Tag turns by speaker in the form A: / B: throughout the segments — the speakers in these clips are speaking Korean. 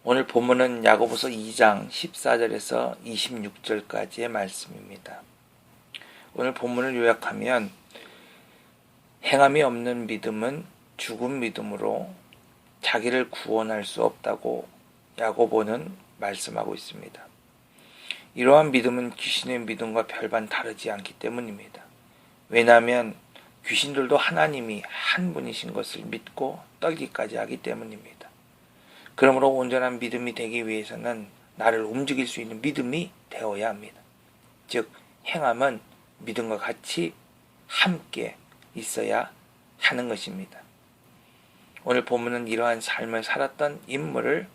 A: 오늘 본문은 야고보서 2장 14절에서 26절까지의 말씀입니다. 오늘 본문을 요약하면 행함이 없는 믿음은 죽은 믿음으로 자기를 구원할 수 없다고 야고보는 말씀하고 있습니다. 이러한 믿음은 귀신의 믿음과 별반 다르지 않기 때문입니다. 왜냐하면 귀신들도 하나님이 한 분이신 것을 믿고 떨기까지 하기 때문입니다. 그러므로 온전한 믿음이 되기 위해서는 나를 움직일 수 있는 믿음이 되어야 합니다. 즉 행함은 믿음과 같이 함께 있어야 하는 것입니다. 오늘 본문은 이러한 삶을 살았던 인물을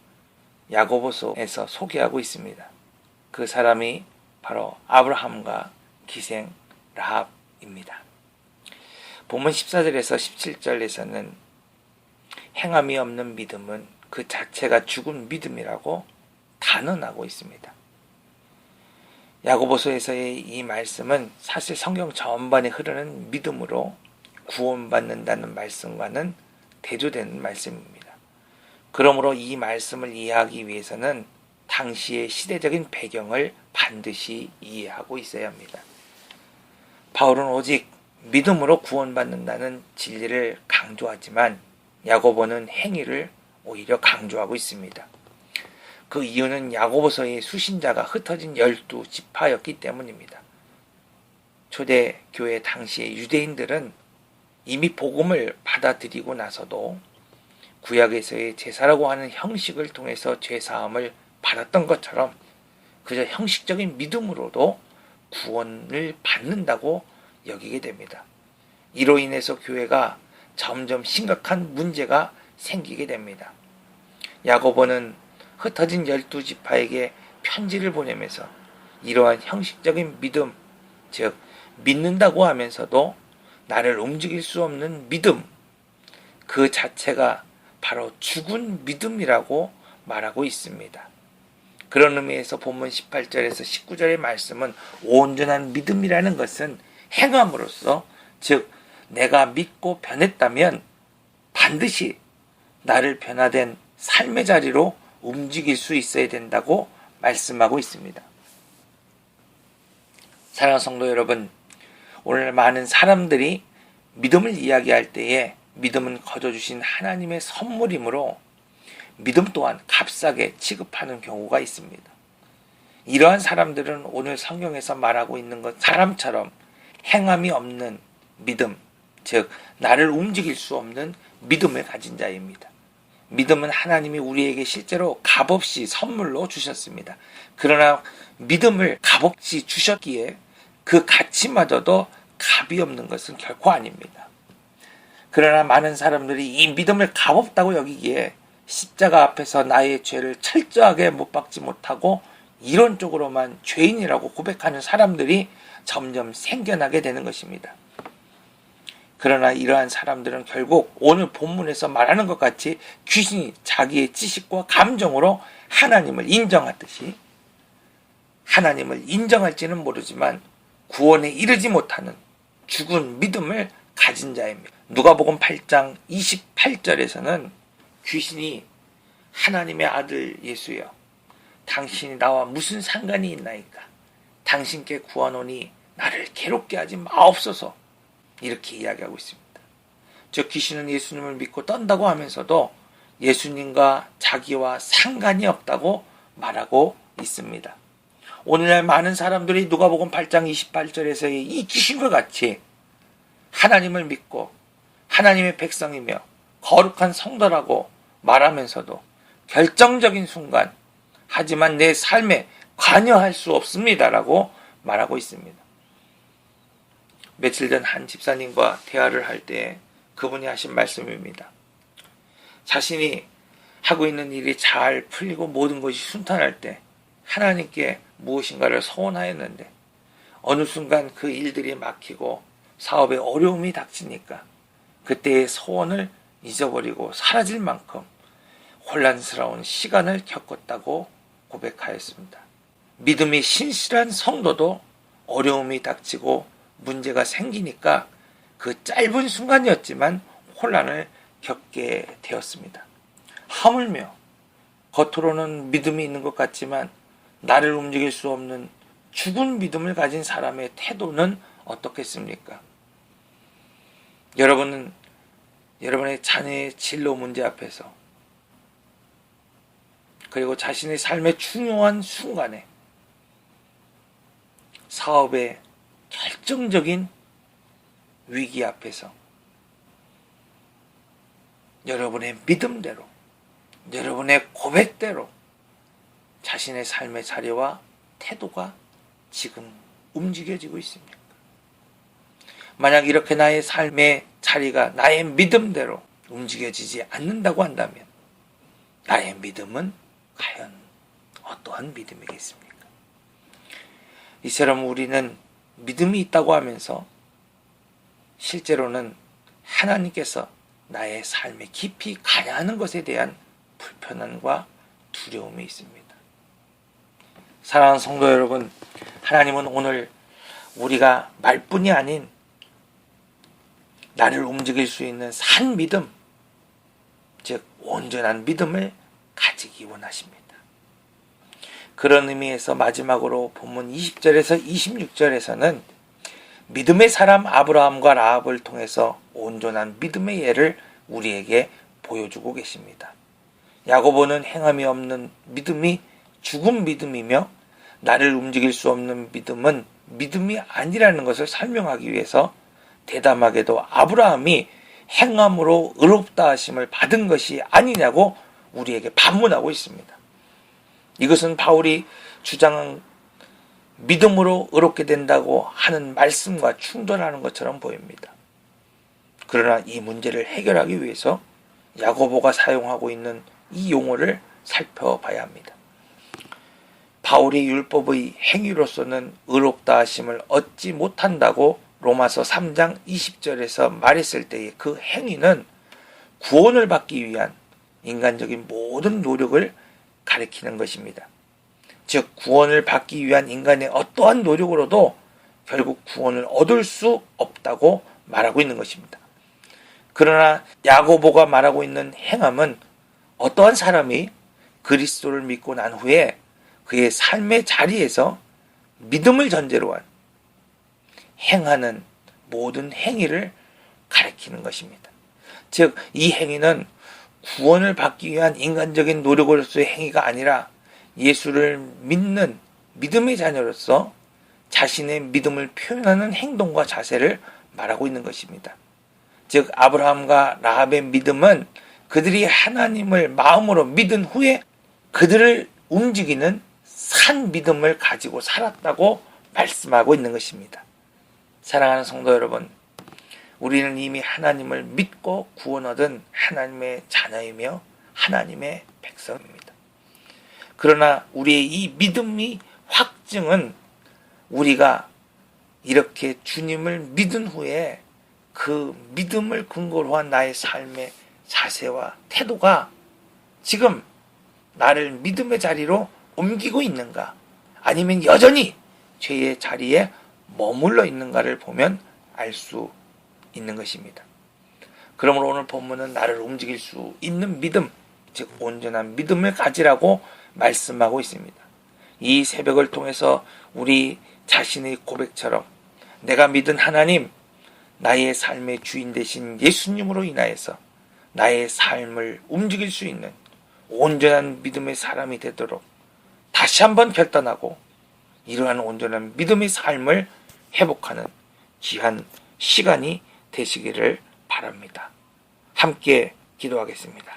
A: 야고보서에서 소개하고 있습니다. 그 사람이 바로 아브라함과 기생 라합입니다. 본문 14절에서 17절에서는 행함이 없는 믿음은 그 자체가 죽은 믿음이라고 단언하고 있습니다. 야고보서에서의 이 말씀은 사실 성경 전반에 흐르는 믿음으로 구원받는다는 말씀과는 대조되는 말씀입니다. 그러므로 이 말씀을 이해하기 위해서는 당시의 시대적인 배경을 반드시 이해하고 있어야 합니다. 바울은 오직 믿음으로 구원받는다는 진리를 강조하지만 야고보는 행위를 오히려 강조하고 있습니다. 그 이유는 야고보서의 수신자가 흩어진 12지파였기 때문입니다. 초대교회 당시의 유대인들은 이미 복음을 받아들이고 나서도 구약에서의 제사라고 하는 형식을 통해서 죄사함을 받았던 것처럼 그저 형식적인 믿음으로도 구원을 받는다고 여기게 됩니다. 이로 인해서 교회가 점점 심각한 문제가 생기게 됩니다. 야고보는 흩어진 12지파에게 편지를 보내면서 이러한 형식적인 믿음, 즉 믿는다고 하면서도 나를 움직일 수 없는 믿음, 그 자체가 바로 죽은 믿음이라고 말하고 있습니다. 그런 의미에서 본문 18절에서 19절의 말씀은 온전한 믿음이라는 것은 행함으로써, 즉 내가 믿고 변했다면 반드시 나를 변화된 삶의 자리로 움직일 수 있어야 된다고 말씀하고 있습니다. 사랑하는 성도 여러분, 오늘 많은 사람들이 믿음을 이야기할 때에 믿음은 거저주신 하나님의 선물이므로 믿음 또한 값싸게 취급하는 경우가 있습니다. 이러한 사람들은 오늘 성경에서 말하고 있는 것 사람처럼 행함이 없는 믿음, 즉 나를 움직일 수 없는 믿음을 가진 자입니다. 믿음은 하나님이 우리에게 실제로 값없이 선물로 주셨습니다. 그러나 믿음을 값없이 주셨기에 그 가치마저도 값이 없는 것은 결코 아닙니다. 그러나 많은 사람들이 이 믿음을 값없다고 여기기에 십자가 앞에서 나의 죄를 철저하게 못 박지 못하고 이론적으로만 죄인이라고 고백하는 사람들이 점점 생겨나게 되는 것입니다. 그러나 이러한 사람들은 결국 오늘 본문에서 말하는 것 같이 귀신이 자기의 지식과 감정으로 하나님을 인정하듯이 하나님을 인정할지는 모르지만 구원에 이르지 못하는 죽은 믿음을 가진 자입니다. 누가복음 8장 28절에서는 귀신이 하나님의 아들 예수여, 당신이 나와 무슨 상관이 있나이까? 당신께 구하노니 나를 괴롭게 하지 마옵소서, 이렇게 이야기하고 있습니다. 즉 귀신은 예수님을 믿고 떤다고 하면서도 예수님과 자기와 상관이 없다고 말하고 있습니다. 오늘날 많은 사람들이 누가복음 8장 28절에서의 이 귀신과 같이 하나님을 믿고 하나님의 백성이며 거룩한 성도라고 말하면서도 결정적인 순간 하지만 내 삶에 관여할 수 없습니다라고 말하고 있습니다. 며칠 전 한 집사님과 대화를 할 때 그분이 하신 말씀입니다. 자신이 하고 있는 일이 잘 풀리고 모든 것이 순탄할 때 하나님께 무엇인가를 소원하였는데 어느 순간 그 일들이 막히고 사업에 어려움이 닥치니까 그때의 소원을 잊어버리고 사라질 만큼 혼란스러운 시간을 겪었다고 고백하였습니다. 믿음이 신실한 성도도 어려움이 닥치고 문제가 생기니까 그 짧은 순간이었지만 혼란을 겪게 되었습니다. 하물며 겉으로는 믿음이 있는 것 같지만 나를 움직일 수 없는 죽은 믿음을 가진 사람의 태도는 어떻겠습니까? 여러분은 여러분의 자녀의 진로 문제 앞에서, 그리고 자신의 삶의 중요한 순간에, 사업의 결정적인 위기 앞에서 여러분의 믿음대로, 여러분의 고백대로 자신의 삶의 자리와 태도가 지금 움직여지고 있습니까? 만약 이렇게 나의 삶의 자리가 나의 믿음대로 움직여지지 않는다고 한다면 나의 믿음은 과연 어떠한 믿음이겠습니까? 이처럼 우리는 믿음이 있다고 하면서 실제로는 하나님께서 나의 삶에 깊이 관여하는 것에 대한 불편함과 두려움이 있습니다. 사랑하는 성도 여러분, 하나님은 오늘 우리가 말뿐이 아닌 나를 움직일 수 있는 산 믿음, 즉 온전한 믿음을 가지기 원하십니다. 그런 의미에서 마지막으로 본문 20절에서 26절에서는 믿음의 사람 아브라함과 라합을 통해서 온전한 믿음의 예를 우리에게 보여주고 계십니다. 야고보는 행함이 없는 믿음이 죽은 믿음이며 나를 움직일 수 없는 믿음은 믿음이 아니라는 것을 설명하기 위해서 대담하게도 아브라함이 행함으로 의롭다 하심을 받은 것이 아니냐고 우리에게 반문하고 있습니다. 이것은 바울이 주장한 믿음으로 의롭게 된다고 하는 말씀과 충돌하는 것처럼 보입니다. 그러나 이 문제를 해결하기 위해서 야고보가 사용하고 있는 이 용어를 살펴봐야 합니다. 바울이 율법의 행위로서는 의롭다 하심을 얻지 못한다고 로마서 3장 20절에서 말했을 때의 그 행위는 구원을 받기 위한 인간적인 모든 노력을 가리키는 것입니다. 즉 구원을 받기 위한 인간의 어떠한 노력으로도 결국 구원을 얻을 수 없다고 말하고 있는 것입니다. 그러나 야고보가 말하고 있는 행함은 어떠한 사람이 그리스도를 믿고 난 후에 그의 삶의 자리에서 믿음을 전제로 한 행하는 모든 행위를 가리키는 것입니다. 즉 이 행위는 구원을 받기 위한 인간적인 노력으로서의 행위가 아니라 예수를 믿는 믿음의 자녀로서 자신의 믿음을 표현하는 행동과 자세를 말하고 있는 것입니다. 즉 아브라함과 라합의 믿음은 그들이 하나님을 마음으로 믿은 후에 그들을 움직이는 산 믿음을 가지고 살았다고 말씀하고 있는 것입니다. 사랑하는 성도 여러분, 우리는 이미 하나님을 믿고 구원 얻은 하나님의 자녀이며 하나님의 백성입니다. 그러나 우리의 이 믿음의 확증은 우리가 이렇게 주님을 믿은 후에 그 믿음을 근거로 한 나의 삶의 자세와 태도가 지금 나를 믿음의 자리로 옮기고 있는가, 아니면 여전히 죄의 자리에 머물러 있는가를 보면 알 수 있는 것입니다. 그러므로 오늘 본문은 나를 움직일 수 있는 믿음, 즉 온전한 믿음을 가지라고 말씀하고 있습니다. 이 새벽을 통해서 우리 자신의 고백처럼 내가 믿은 하나님, 나의 삶의 주인 되신 예수님으로 인하여서 나의 삶을 움직일 수 있는 온전한 믿음의 사람이 되도록 다시 한번 결단하고 이러한 온전한 믿음의 삶을 회복하는 귀한 시간이 되시기를 바랍니다. 함께 기도하겠습니다.